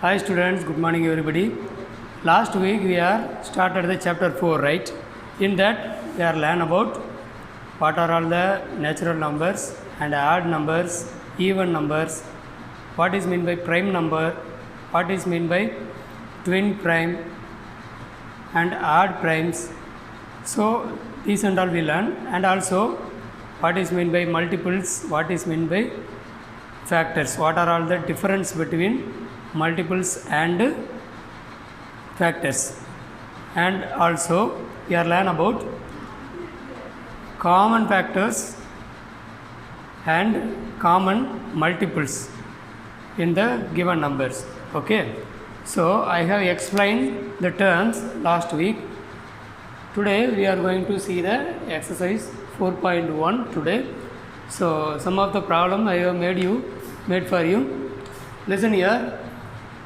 Hi students, good morning everybody. Last week we are started the chapter 4, right? In that we are learn about what are all the natural numbers and odd numbers, even numbers, what is mean by prime number, what is mean by twin prime and odd primes. So these and all we learn, and also what is mean by multiples, what is mean by factors, what are all the difference between multiples and factors, and also we are learn about common factors and common multiples in the given numbers. Okay, so I have explained the terms last week. Today we are going to see the exercise 4.1 today. So some of the problem I have made for you. Listen here.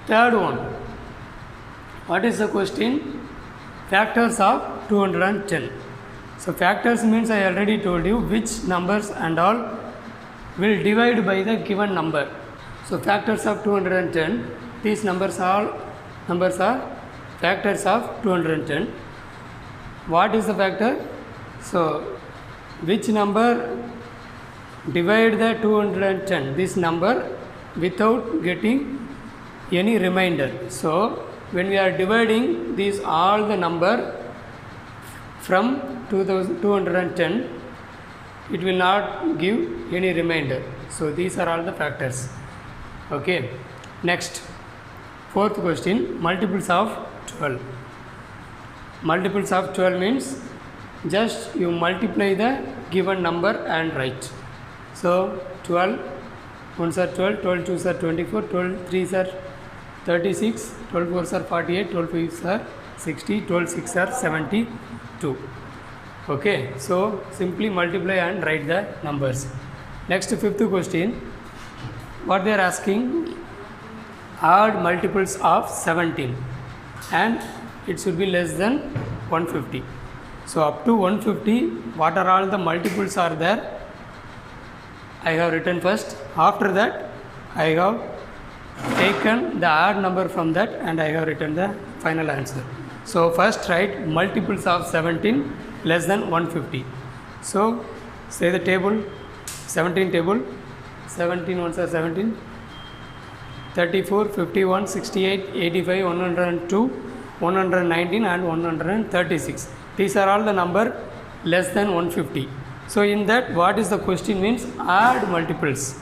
Third one. What is the question? Factors of 210. So factors means I already told you which numbers and all will divide by the given number. So factors of 210. These numbers are factors of 210. What is the factor? So which number divide the 210? This number without getting any remainder. So when we are dividing these all the number from 210, it will not give any remainder. So these are all the factors. Okay, next, fourth question, multiples of 12. Multiples of 12 means just you multiply the given number and write. So 12 ones are 12, 12 twos are 24, 12 threes are 36, 12 fours are 48, 12 fives are 60, 12 six are 72. Okay, so simply multiply and write the numbers. Next, fifth question, what they are asking, add multiples of 17 and it should be less than 150. So up to 150, what are all the multiples are there? I have written first. After that, I have taken the odd number from that and I have written the final answer. So first write multiples of 17 less than 150. So say the table, 17 table, 17 ones are 17, 34, 51, 68, 85, 102, 119 and 136. These are all the number less than 150. So in that, what is the question means? Add multiples.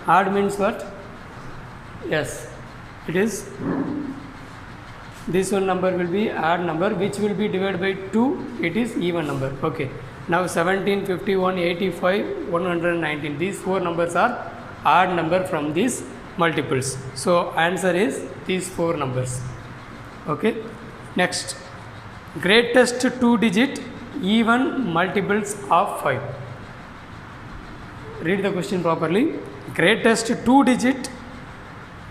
Add means what? Yes, it is this one number will be odd number which will be divided by 2, it is even number. Okay, now 17, 51, 85, 119, these four numbers are odd number from these multiples. So answer is these four numbers. Okay, next, greatest two digit even multiples of 5. Read the question properly. Greatest two digit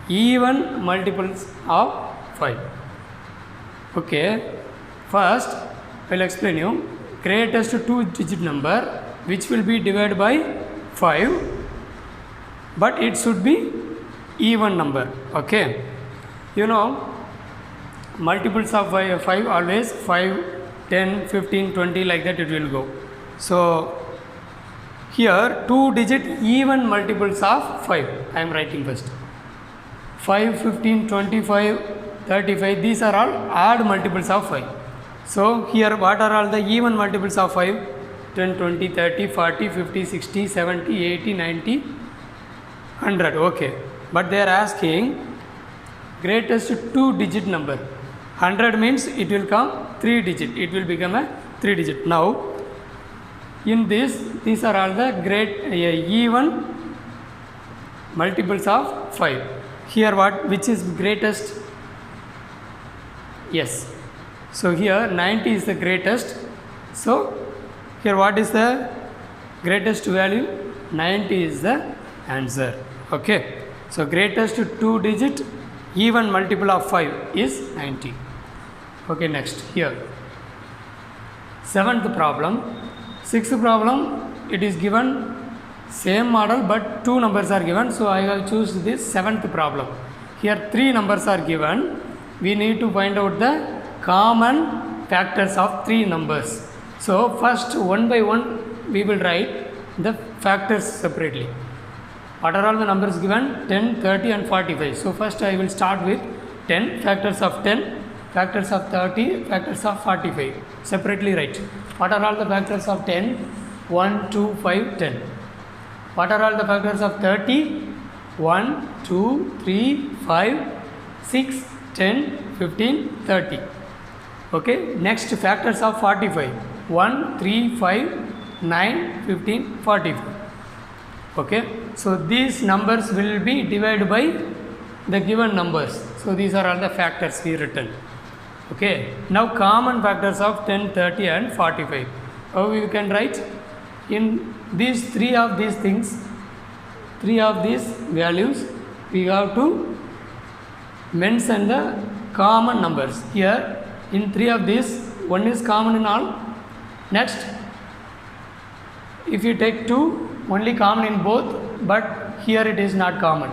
even multiples of 5. Okay, first I will explain you. Greatest two digit number which will be divided by 5, but it should be even number. Okay, you know multiples of 5 always 5, 10, 15, 20 like that it will go. So here two digit even multiples of 5 I am writing first. 5, 15, 25, 35, these are all odd multiples of 5. So here what are all the even multiples of 5? 10, 20, 30, 40, 50, 60, 70, 80, 90, 100. Okay, but they are asking greatest two digit number. 100 means it will come 3 digit, it will become a 3 digit. Now in this, these are all the even multiples of 5. Here what, which is greatest? Yes, so here 90 is the greatest. So here what is the greatest value? 90 is the answer. Okay, so greatest two digit even multiple of 5 is 90. Okay, next, here seventh problem. Sixth problem, it is given same model but two numbers are given, so I have choose this seventh problem. here 3 numbers are given. We need to find out the common factors of 3 numbers. So first one by one we will write the factors separately. What are all the numbers given? 10, 30 and 45. So first I will start with 10, factors of 10, factors of 30, factors of 45. Separately write. What are all the factors of 10? 1, 2, 5, 10. What are all the factors of 30? 1, 2, 3, 5, 6, 10, 15, 30. Okay. Next factors of 45. 1, 3, 5, 9, 15, 45. Okay. So these numbers will be divided by the given numbers. So these are all the factors we written. Okay. Now common factors of 10, 30 and 45. How we can write? In these 3 of these things, 3 of these values, we have to mention the common numbers. Here in 3 of these, one is common in all. Next, if you take 2, only common in both, but here it is not common.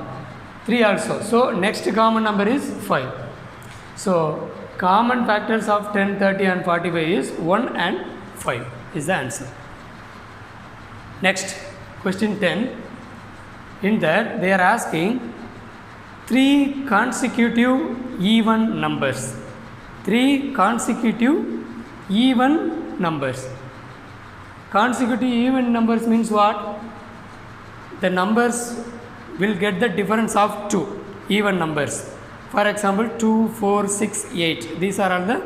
3 also. So next common number is 5. So common factors of 10, 30 and 45 is 1 and 5 is the answer. Next, question 10. In that they are asking 3 consecutive even numbers. 3 consecutive even numbers. Consecutive even numbers means what? The numbers will get the difference of 2 even numbers. For example, 2, 4, 6, 8. These are all the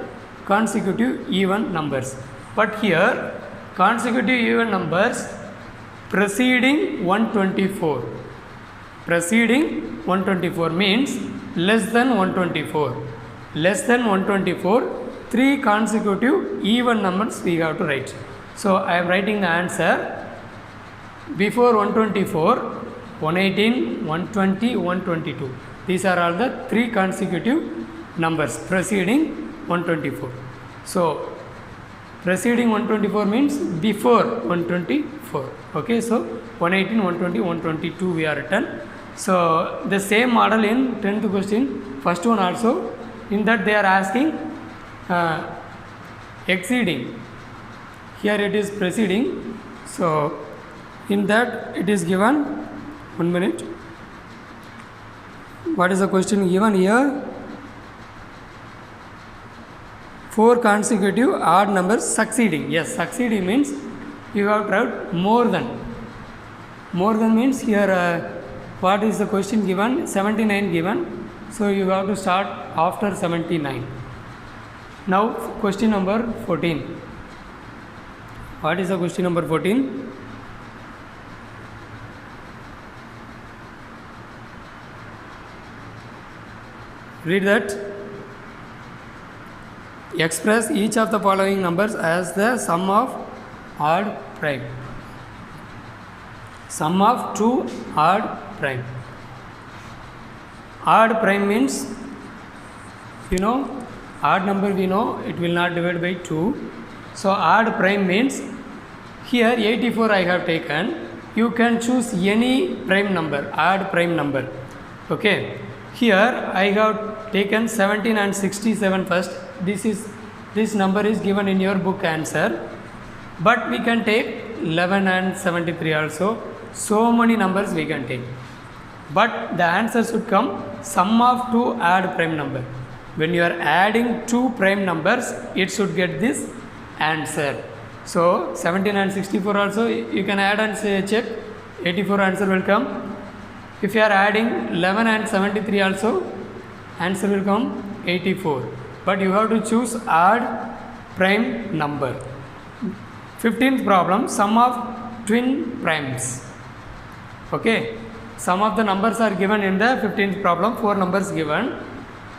consecutive even numbers. But here, consecutive even numbers preceding 124. Preceding 124 means less than 124. Less than 124, 3 consecutive even numbers we have to write. So I am writing the answer. Before 124, 118, 120, 122. These are all the 3 consecutive numbers preceding 124. So preceding 124 means before 124. Okay, so 118, 120, 122 we are written. So the same model in 10th question, first one also. In that they are asking exceeding. Here it is preceding. So in that it is given. 1 minute. What is the question given here? 4 consecutive odd numbers succeeding. Yes, succeeding means you have to write more than. More than means here what is the question given? 79 given. So you have to start after 79. Now question number 14. What is the question number 14? Read that. Express each of the following numbers as the sum of odd prime. Sum of 2 odd prime. Odd prime means, you know, odd number we know it will not divide by 2. So odd prime means here 84 I have taken. You can choose any prime number, odd prime number. Okay. Here I have taken 17 and 67 first. This number is given in your book answer. But we can take 11 and 73 also. So many numbers we can take. But the answer should come sum of 2 odd prime number. When you are adding 2 prime numbers, it should get this answer. So 17 and 64 also you can add and say check. 84 answer will come. If you are adding 11 and 73 also, answer will come 84. But you have to choose odd prime number. 15th problem, sum of twin primes. Okay, some of the numbers are given in the 15th problem, 4 numbers given.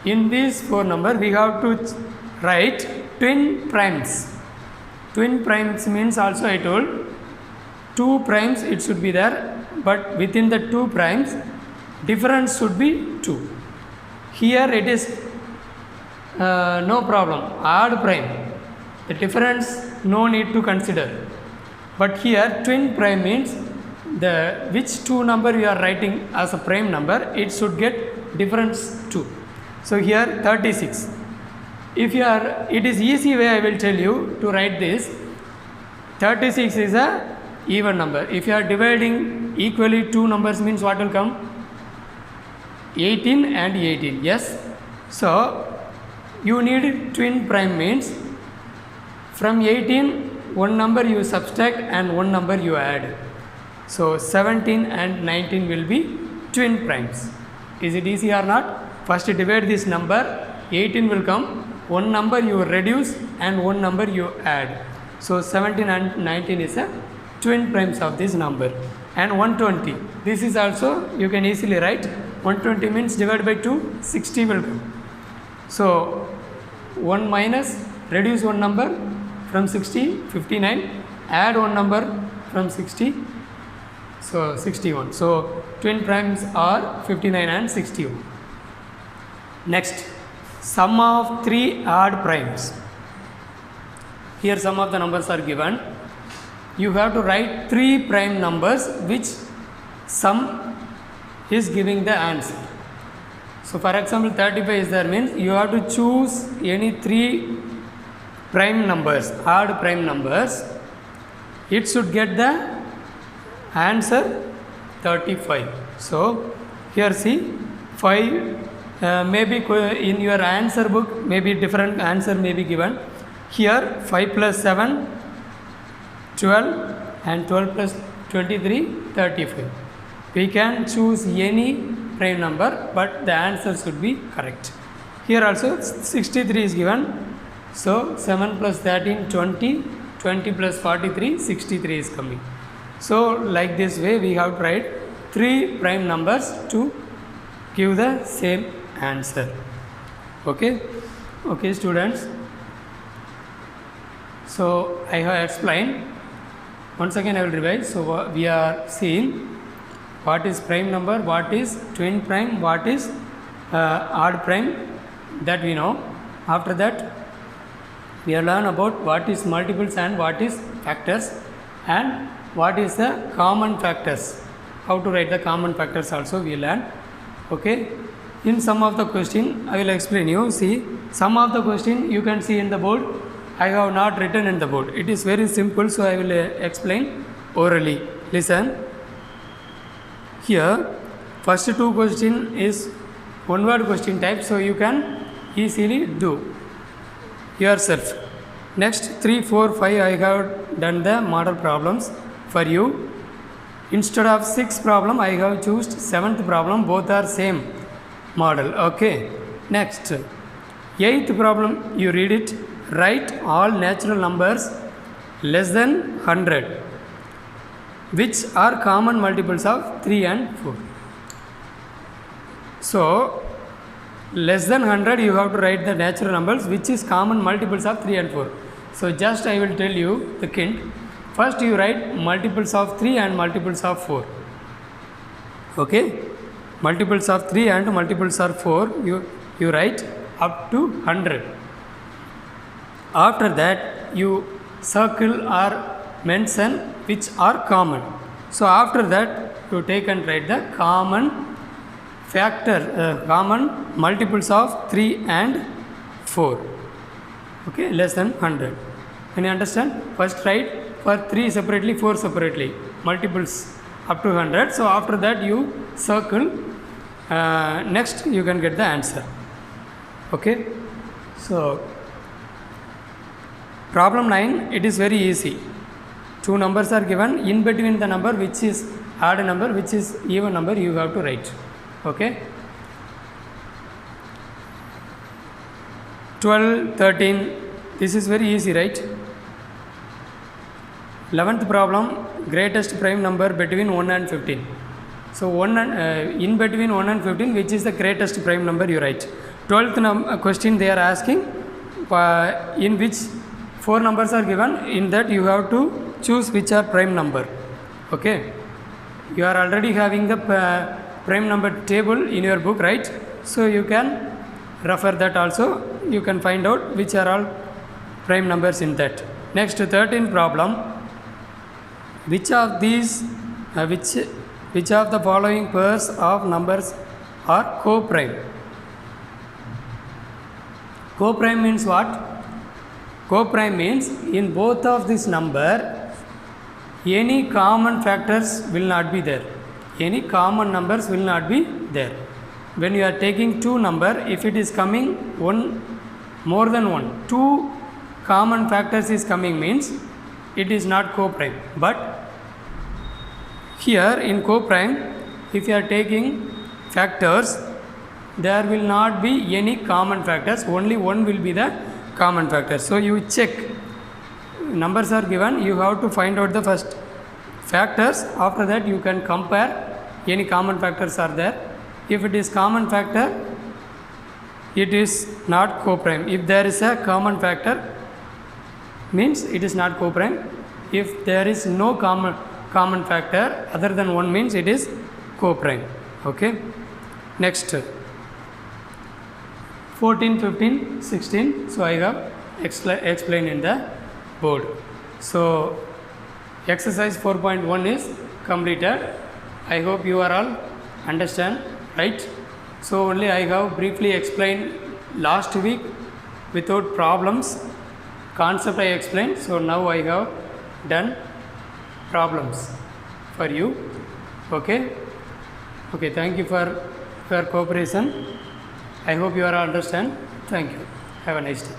In these 4 numbers, we have to write twin primes. Twin primes means also I told 2 primes it should be there, but within the 2 primes, difference should be 2. Here it is no problem, odd prime. The difference no need to consider. But here twin prime means which 2 number you are writing as a prime number, it should get difference So here 36. If you are, it is easy way I will tell you to write this. 36 is a even number. If you are dividing equally two numbers means what will come? 18 and 18. Yes. So you need twin prime means from 18 one number you subtract and one number you add. So 17 and 19 will be twin primes. Is it easy or not? First divide this number, 18 will come, one number you reduce and one number you add. So 17 and 19 is a twin primes of this number. And 120, this is also you can easily write. 120 means divided by 2, 60 will come. So 1 minus, reduce one number from 60, 59, add one number from 60, so 61. So twin primes are 59 and 61. Next, sum of three odd primes. Here some of the numbers are given. You have to write three prime numbers which sum is giving the answer. So for example 35 is there means you have to choose any three prime numbers, odd prime numbers. It should get the answer 35. So here see 5 maybe in your answer book maybe different answer may be given. Here 5 plus 7 12 and 12 plus 23 35. We can choose any prime number but the answer should be correct. Here also 63 is given. So 7 plus 13 20, 20 plus 43 63 is coming. So like this way we have to write three prime numbers to give the same answer. Okay students. So I have explained. Once again I will revise. So we are seeing what is prime number, what is twin prime, what is odd prime, that we know. After that we will learn about what is multiples and what is factors and what is the common factors. How to write the common factors also we learn. Okay. In some of the question I will explain you. See, some of the question you can see in the board. I have not written in the board. It is very simple, so I will explain orally. Listen. Here, first two question is one word question type, so you can easily do yourself. Next 3, 4, 5 I have done the model problems for you. Instead of 6th problem I have chosen 7th problem. Both are same model. Okay. Next 8th problem you read it. Write all natural numbers less than 100 which are common multiples of 3 and 4. So less than 100 you have to write the natural numbers which is common multiples of 3 and 4. So just I will tell you the hint. First you write multiples of 3 and multiples of 4. Okay. Multiples of 3 and multiples of 4 you write up to 100. After that you circle or mention which are common. So after that you take and write the common factor, common multiples of 3 and 4. Okay, less than 100. Can you understand? First write for 3 separately, 4 separately, multiples up to 100. So after that you circle. Next you can get the answer. Okay. So problem 9, it is very easy. Two numbers are given. In between the number which is odd number, which is even number, you have to write. Okay. 12, 13, this is very easy, right? 11th problem, greatest prime number between 1 and 15. So in between 1 and 15, which is the greatest prime number, you write. 12th question they are asking, in which 4 numbers are given. In that you have to choose which are prime number. Okay. You are already having the prime number table in your book, right? So you can refer that also. You can find out which are all prime numbers in that. Next 13th problem. Which of these, which of the following pairs of numbers are co-prime? Co-prime means what? Co-prime means in both of this number, any common factors will not be there. Any common numbers will not be there. When you are taking two number, if it is coming one more than one, two common factors is coming means it is not co-prime. But here in co-prime, if you are taking factors, there will not be any common factors, only one will be the common factor. So you check, numbers are given, you have to find out the first factors, after that you can compare any common factors are there. If it is common factor, it is not co-prime. If there is a common factor, means it is not co-prime. If there is no common factor other than one, means it is co-prime. Okay. Next, 14, 15, 16. So I have explained in the board. So exercise 4.1 is completed. I hope you are all understand, right? So only I have briefly explained last week without problems. Concept I explained. So now I have done problems for you. Okay. Okay. Thank you for your cooperation. I hope you are understand. Thank you. Have a nice day.